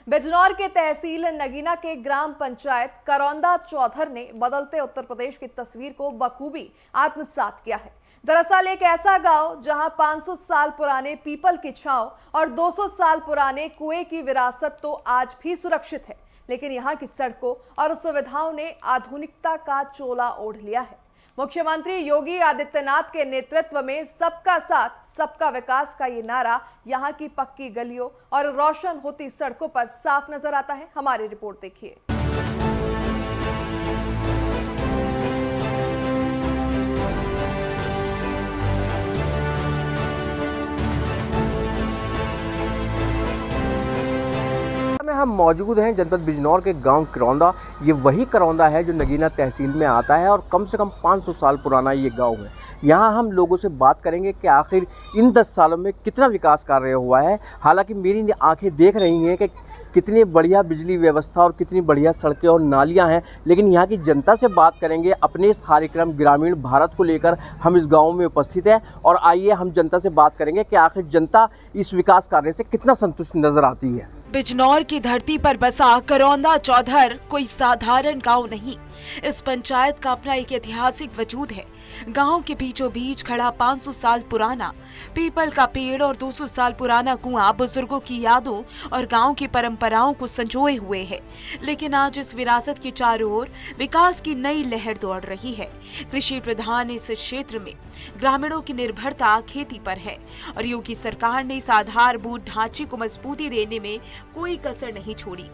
बिजनौर के तहसील नगीना के ग्राम पंचायत करौंदा चौधर ने बदलते उत्तर प्रदेश की तस्वीर को बखूबी आत्मसात किया है। दरअसल एक ऐसा गांव जहां 500 साल पुराने पीपल की छांव और 200 साल पुराने कुएं की विरासत तो आज भी सुरक्षित है, लेकिन यहां की सड़कों और सुविधाओं ने आधुनिकता का चोला ओढ़ लिया है। मुख्यमंत्री योगी आदित्यनाथ के नेतृत्व में सबका साथ सबका विकास का ये नारा यहां की पक्की गलियों और रोशन होती सड़कों पर साफ नजर आता है। हमारी रिपोर्ट देखिए। हम मौजूद हैं जनपद बिजनौर के गांव करौंदा। ये वही करौंदा है जो नगीना तहसील में आता है और कम से कम 500 साल पुराना ये गांव है। यहाँ हम लोगों से बात करेंगे कि आखिर इन 10 सालों में कितना विकास कार्य हुआ है। हालांकि मेरी आंखें देख रही हैं कि कितनी बढ़िया बिजली व्यवस्था और कितनी बढ़िया सड़कें और नालियाँ हैं, लेकिन यहाँ की जनता से बात करेंगे। अपने इस कार्यक्रम ग्रामीण भारत को लेकर हम इस गाँव में उपस्थित हैं और आइए हम जनता से बात करेंगे कि आखिर जनता इस विकास कार्य से कितना संतुष्ट नजर आती है। बिजनौर की धरती पर बसा करौंदा चौधर कोई साधारण गांव नहीं। इस पंचायत का अपना एक ऐतिहासिक वजूद है। गांव के बीचों बीच खड़ा 500 साल पुराना पीपल का पेड़ और 200 साल पुराना कुआं बुजुर्गों की यादों और गांव की परंपराओं को संजोए हुए है। लेकिन आज इस विरासत के चारों ओर विकास की नई लहर दौड़ रही है। कृषि प्रधान इस क्षेत्र में ग्रामीणों की निर्भरता खेती पर है और योगी सरकार ने इस आधारभूत ढांचे को मजबूती देने में कोई कसर नहीं छोड़ी।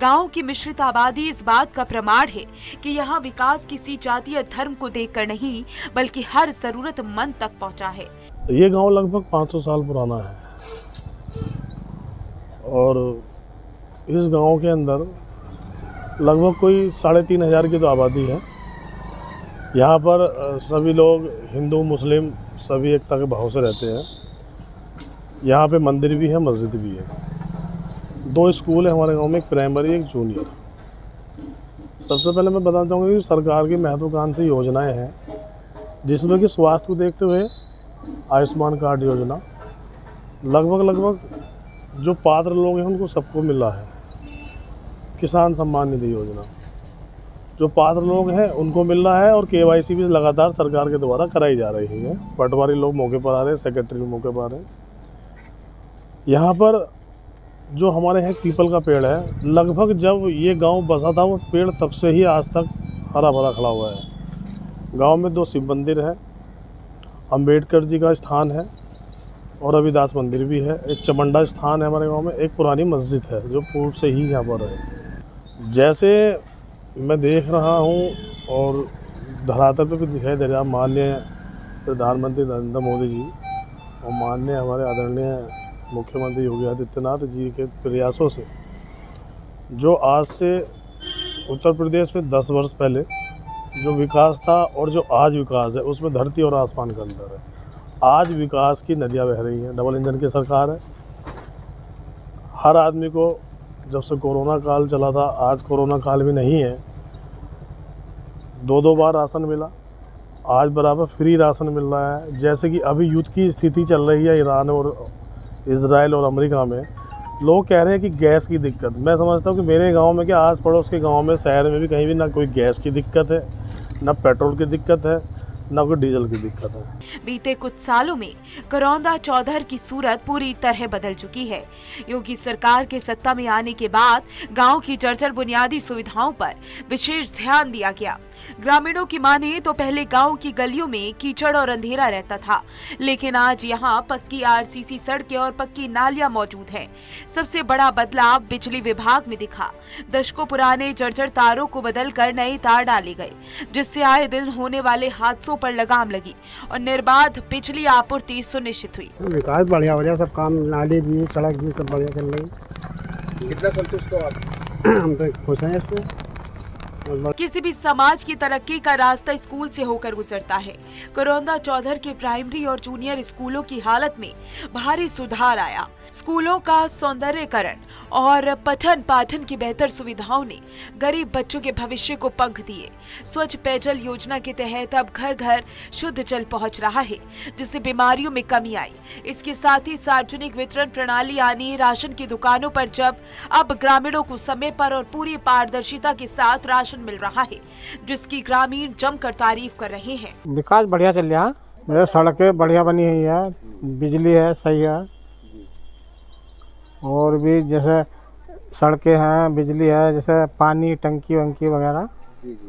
गांव की मिश्रित आबादी इस बात का प्रमाण है कि यहाँ विकास किसी जाति या धर्म को देखकर नहीं बल्कि हर जरूरतमंद तक पहुँचा है। ये गांव लगभग 500 साल पुराना है और इस गांव के अंदर लगभग कोई 3500 की तो आबादी है। यहाँ पर सभी लोग हिंदू मुस्लिम सभी एकता के भाव से रहते हैं। यहाँ पे मंदिर भी है, मस्जिद भी है। 2 स्कूल है हमारे गांव में, एक प्राइमरी एक जूनियर। सबसे पहले मैं बताना चाहूँगा कि सरकार की महत्वाकांक्षी योजनाएं हैं, जिसमें कि स्वास्थ्य को देखते हुए आयुष्मान कार्ड योजना लगभग जो पात्र लोग हैं उनको सबको मिल रहा है। किसान सम्मान निधि योजना जो पात्र लोग हैं उनको मिल रहा है और KYC भी लगातार सरकार के द्वारा कराई जा रही है। पटवारी लोग मौके पर आ रहे हैं, सेक्रेटरी मौके पर आ रहे हैं। यहाँ पर जो हमारे यहाँ पीपल का पेड़ है, लगभग जब ये गांव बसा था वो पेड़ तब से ही आज तक हरा भरा खड़ा हुआ है। गांव में 2 शिव मंदिर है, अंबेडकर जी का स्थान है और रविदास मंदिर भी है। एक चमंडा स्थान है हमारे गांव में, एक पुरानी मस्जिद है जो पूर्व से ही यहाँ पर है। जैसे मैं देख रहा हूँ और धरातल पे भी दिखाई दे रहा, माननीय प्रधानमंत्री नरेंद्र मोदी जी और माननीय हमारे आदरणीय मुख्यमंत्री योगी आदित्यनाथ जी के प्रयासों से जो आज से उत्तर प्रदेश में 10 वर्ष पहले जो विकास था और जो आज विकास है उसमें धरती और आसमान का अंतर है। आज विकास की नदियाँ बह रही हैं। डबल इंजन की सरकार है। हर आदमी को जब से कोरोना काल चला था, आज कोरोना काल भी नहीं है, 2 बार राशन मिला। आज बराबर फ्री राशन मिल रहा है। जैसे कि अभी युद्ध की स्थिति चल रही है ईरान और इजराइल और अमेरिका में, लोग कह रहे हैं कि गैस की दिक्कत। मैं समझता हूँ कि मेरे गांव में क्या आस पड़ोस के गांव में शहर में भी कहीं भी ना कोई गैस की दिक्कत है, ना पेट्रोल की दिक्कत है, ना कोई डीजल की दिक्कत है। बीते कुछ सालों में करौंदा चौधर की सूरत पूरी तरह बदल चुकी है। योगी सरकार के सत्ता में आने के बाद गांव की जर्जर बुनियादी सुविधाओं पर विशेष ध्यान दिया गया। ग्रामीणों की माने तो पहले गांव की गलियों में कीचड़ और अंधेरा रहता था, लेकिन आज यहां पक्की RCC सड़कें और पक्की नालियां मौजूद हैं। सबसे बड़ा बदलाव बिजली विभाग में दिखा। दशकों पुराने जर्जर तारों को बदलकर नए तार डाले गए, जिससे आए दिन होने वाले हादसों पर लगाम लगी और निर्बाध बिजली आपूर्ति सुनिश्चित हुई। विकास बढ़िया हो रहा, सब काम, नाली भी सड़क भी सब बढ़िया चल रही। कितना संतुष्ट हो आप? हम तो खुश हैं इसमें। किसी भी समाज की तरक्की का रास्ता स्कूल से होकर गुजरता है। करौंदा चौधर के प्राइमरी और जूनियर स्कूलों की हालत में भारी सुधार आया। स्कूलों का सौंदर्यीकरण और पठन पाठन की बेहतर सुविधाओं ने गरीब बच्चों के भविष्य को पंख दिए। स्वच्छ पेयजल योजना के तहत अब घर घर शुद्ध जल पहुंच रहा है, जिससे बीमारियों में कमी आई। इसके साथ ही सार्वजनिक वितरण प्रणाली यानी राशन की दुकानों पर अब ग्रामीणों को समय पर और पूरी पारदर्शिता के साथ राशन मिल रहा है, जिसकी ग्रामीण जमकर तारीफ कर रहे हैं। विकास बढ़िया चल रहा है, सड़कें बढ़िया बनी हुई है, बिजली है सही है, और भी जैसे सड़कें हैं, बिजली है, जैसे पानी टंकी वंकी वगैरह।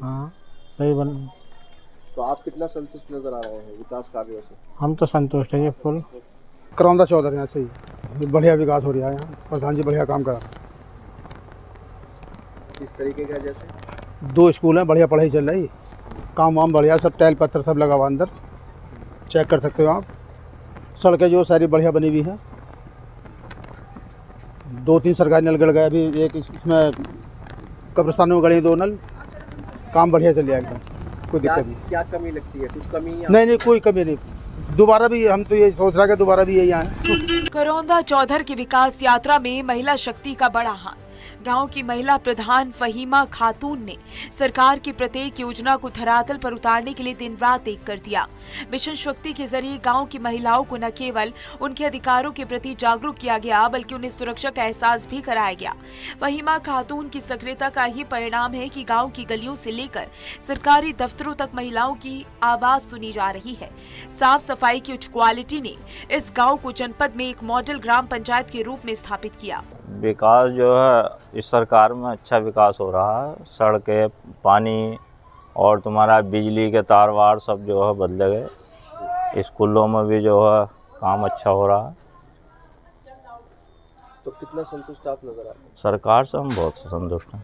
हाँ सही बन। तो आप कितना संतुष्ट नजर आ रहे हैं विकास कार्यों से? हम तो संतुष्ट हैं ये फुल। करौंदा चौधर यहाँ से ही बढ़िया विकास हो रहा है। यहाँ प्रधान जी बढ़िया काम करा रहे हैं। किस तरीके का? जैसे 2 स्कूल हैं, बढ़िया पढ़ाई चल रही, काम वाम बढ़िया, सब टाइल पत्थर सब लगा हुआ अंदर, चेक कर सकते हो आप। सड़कें जो सारी बढ़िया बनी हुई हैं, 2-3 सरकारी नल गड़ गए, अभी एक इसमें कब्रिस्तानों में गड़े 2 नल, काम बढ़िया चल रहा है एकदम, कोई दिक्कत नहीं। क्या कमी लगती है? कुछ कमी? नहीं कोई कमी नहीं, दोबारा भी हम तो ये सोच रहे हैं कि दोबारा भी यही आए। करौंदा चौधर की विकास यात्रा में महिला शक्ति का बड़ा हाथ। गांव की महिला प्रधान फहीमा खातून ने सरकार की प्रत्येक योजना को धरातल पर उतारने के लिए दिन रात एक कर दिया। मिशन शक्ति के जरिए गांव की महिलाओं को न केवल उनके अधिकारों के प्रति जागरूक किया गया, बल्कि उन्हें सुरक्षा का एहसास भी कराया गया। फहीमा खातून की सक्रियता का ही परिणाम है कि गांव की गलियों से लेकर सरकारी दफ्तरों तक महिलाओं की आवाज सुनी जा रही है। साफ सफाई की उच्च क्वालिटी ने इस गाँव को जनपद में एक मॉडल ग्राम पंचायत के रूप में स्थापित किया। विकास जो है इस सरकार में अच्छा विकास हो रहा है। सड़कें, पानी और तुम्हारा बिजली के तार वार सब जो है बदले गए। स्कूलों में भी जो है काम अच्छा हो रहा है। तो कितना संतुष्ट आप नजर आते हैं? सरकार से हम बहुत संतुष्ट हैं।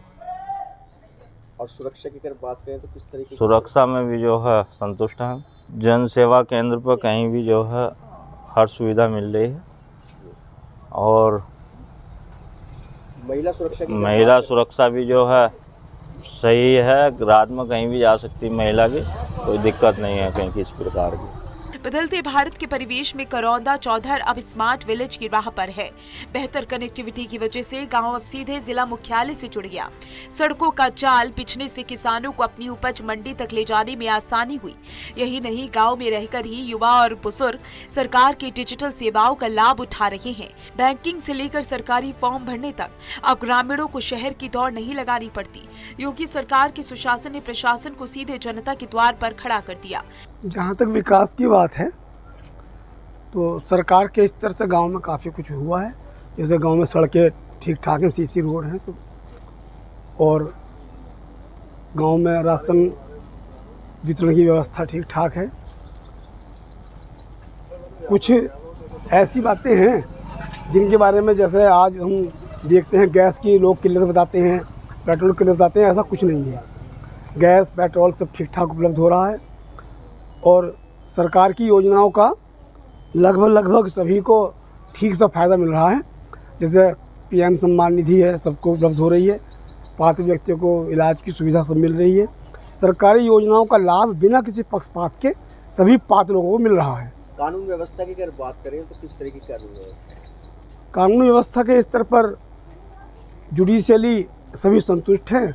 और सुरक्षा की अगर बात करें तो किस तरीके? सुरक्षा में भी जो है संतुष्ट हैं। जन सेवा केंद्र पर कहीं भी जो है हर सुविधा मिल रही है। और महिला सुरक्षा भी जो है सही है। रात में कहीं भी जा सकती महिला की, कोई दिक्कत नहीं है कहीं किसी प्रकार की। बदलते भारत के परिवेश में करौंदा चौधर अब स्मार्ट विलेज की राह पर है। बेहतर कनेक्टिविटी की वजह से गांव अब सीधे जिला मुख्यालय से जुड़ गया। सड़कों का जाल बिछने से किसानों को अपनी उपज मंडी तक ले जाने में आसानी हुई। यही नहीं, गांव में रहकर ही युवा और बुजुर्ग सरकार की डिजिटल सेवाओं का लाभ उठा रहे हैं। बैंकिंग से लेकर सरकारी फॉर्म भरने तक अब ग्रामीणों को शहर की दौड़ नहीं लगानी पड़ती। योगी सरकार के सुशासन ने प्रशासन को सीधे जनता के द्वार पर खड़ा कर दिया। जहाँ तक विकास की बात है तो सरकार के स्तर से गांव में काफ़ी कुछ हुआ है। जैसे गांव में सड़कें ठीक ठाक हैं, सीसी रोड हैं सब, और गांव में राशन वितरण की व्यवस्था ठीक ठाक है। कुछ ऐसी बातें हैं जिनके बारे में जैसे आज हम देखते हैं, गैस की लोग किल्लत बताते हैं, पेट्रोल की किल्लत बताते हैं, ऐसा कुछ नहीं है। गैस पेट्रोल सब ठीक ठाक उपलब्ध हो रहा है और सरकार की योजनाओं का लगभग सभी को ठीक सा फ़ायदा मिल रहा है। जैसे PM सम्मान निधि है, सबको उपलब्ध हो रही है। पात्र व्यक्तियों को इलाज की सुविधा सब मिल रही है। सरकारी योजनाओं का लाभ बिना किसी पक्षपात के सभी पात्र लोगों को मिल रहा है। कानून व्यवस्था की अगर बात करें तो किस तरीके की कानून व्यवस्था? कानून व्यवस्था के स्तर पर जुडिशियली सभी संतुष्ट हैं।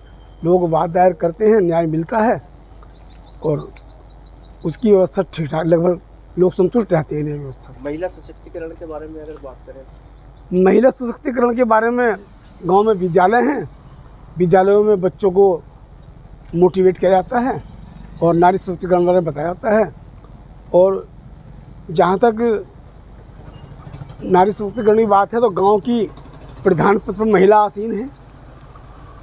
लोग वाद दायर करते हैं, न्याय मिलता है और उसकी व्यवस्था ठीक ठाक, लगभग लोग संतुष्ट रहते हैं न्याय व्यवस्था से। महिला सशक्तिकरण के बारे में अगर बात करें? महिला सशक्तिकरण के बारे में गांव में विद्यालय हैं, विद्यालयों में बच्चों को मोटिवेट किया जाता है और नारी सशक्तिकरण के बारे में बताया जाता है। और जहाँ तक नारी सशक्तिकरण की बात है तो गांव की प्रधान पद पर महिला आसीन है।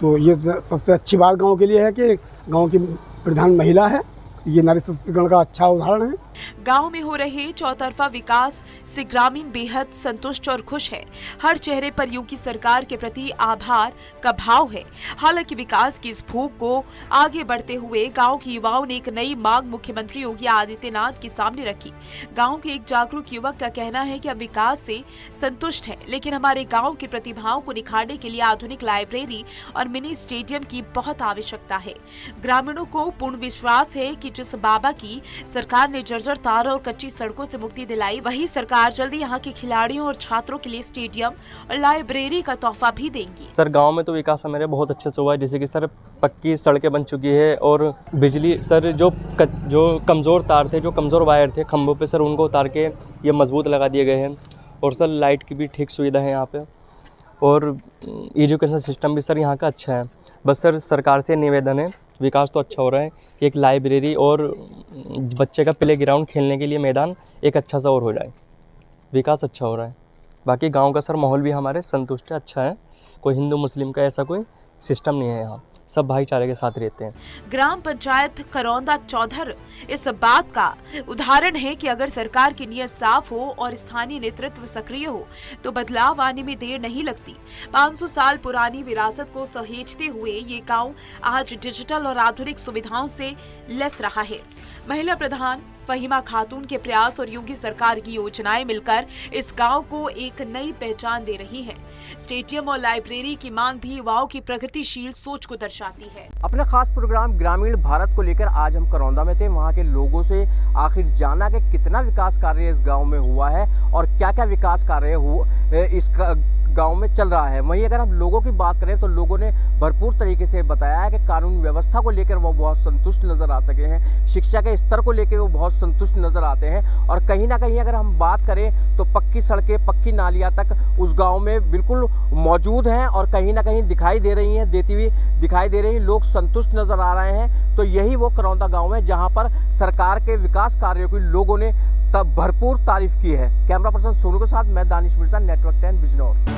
तो ये सबसे अच्छी बात गांव के लिए है कि गांव की प्रधान महिला है। ये नारी सशक्तिकरण का अच्छा उदाहरण है। गांव में हो रहे चौतरफा विकास से ग्रामीण बेहद संतुष्ट और खुश है। हर चेहरे पर योगी सरकार के प्रति आभार का भाव है। हालांकि विकास की इस भूख को आगे बढ़ते हुए गांव के युवाओं ने एक नई मांग मुख्यमंत्री योगी आदित्यनाथ के सामने रखी। गांव के एक जागरूक युवक का कहना है कि हम विकास से संतुष्ट हैं, लेकिन हमारे गांव की प्रतिभाओं को निखारने के लिए आधुनिक लाइब्रेरी और मिनी स्टेडियम की बहुत आवश्यकता है। ग्रामीणों को पूर्ण विश्वास है कि जिस बाबा की सरकार ने जर्जर तार और कच्ची सड़कों से मुक्ति दिलाई, वही सरकार जल्दी यहाँ के खिलाड़ियों और छात्रों के लिए स्टेडियम और लाइब्रेरी का तोहफा भी देंगी। सर गांव में तो विकास हमारे बहुत अच्छे से हुआ है, जैसे कि सर पक्की सड़कें बन चुकी है और बिजली सर जो कमज़ोर तार थे, जो कमज़ोर वायर थे खंभों पे, सर उनको उतार के ये मजबूत लगा दिए गए हैं। और सर लाइट की भी ठीक सुविधा है यहाँ पे, और एजुकेशन सिस्टम भी सर यहाँ का अच्छा है। बस सर सरकार से निवेदन है, विकास तो अच्छा हो रहा है कि एक लाइब्रेरी और बच्चे का प्ले ग्राउंड खेलने के लिए मैदान एक अच्छा सा और हो जाए। विकास अच्छा हो रहा है। बाकी गांव का सर माहौल भी हमारे संतुष्ट है, अच्छा है। कोई हिंदू मुस्लिम का ऐसा कोई सिस्टम नहीं है, यहाँ सब भाईचारे के साथ रहते हैं। ग्राम पंचायत करौंदा चौधर इस बात का उदाहरण है कि अगर सरकार की नीयत साफ हो और स्थानीय नेतृत्व सक्रिय हो तो बदलाव आने में देर नहीं लगती। 500 साल पुरानी विरासत को सहेजते हुए ये गांव आज डिजिटल और आधुनिक सुविधाओं से लैस रहा है। महिला प्रधान फहीमा खातून के प्रयास और योगी सरकार की योजनाएं मिलकर इस गांव को एक नई पहचान दे रही हैं। स्टेडियम और लाइब्रेरी की मांग भी युवाओं की प्रगतिशील सोच को दर्शाती है। अपना खास प्रोग्राम ग्रामीण भारत को लेकर आज हम करौंदा में थे। वहाँ के लोगों से आखिर जाना कि कितना विकास कार्य इस गांव में हुआ है और क्या क्या विकास कार्य इस गांव में चल रहा है। वहीं अगर हम लोगों की बात करें तो लोगों ने भरपूर तरीके से बताया है कि कानून व्यवस्था को लेकर वो बहुत संतुष्ट नजर आ सके हैं, शिक्षा के स्तर को लेकर वो बहुत संतुष्ट नजर आते हैं। और कहीं ना कहीं अगर हम बात करें तो पक्की सड़कें, पक्की नालियां तक उस गांव में बिल्कुल मौजूद हैं और कहीं ना कहीं दिखाई दे रही हैं, देती हुई दिखाई दे रही हैं। लोग संतुष्ट नजर आ रहे हैं। तो यही वो करौंदा गाँव है जहाँ पर सरकार के विकास कार्यों की लोगों ने तब भरपूर तारीफ की है। कैमरा पर्सन सोनू के साथ मैं दानिश मिर्जा, नेटवर्क 10 बिजनौर।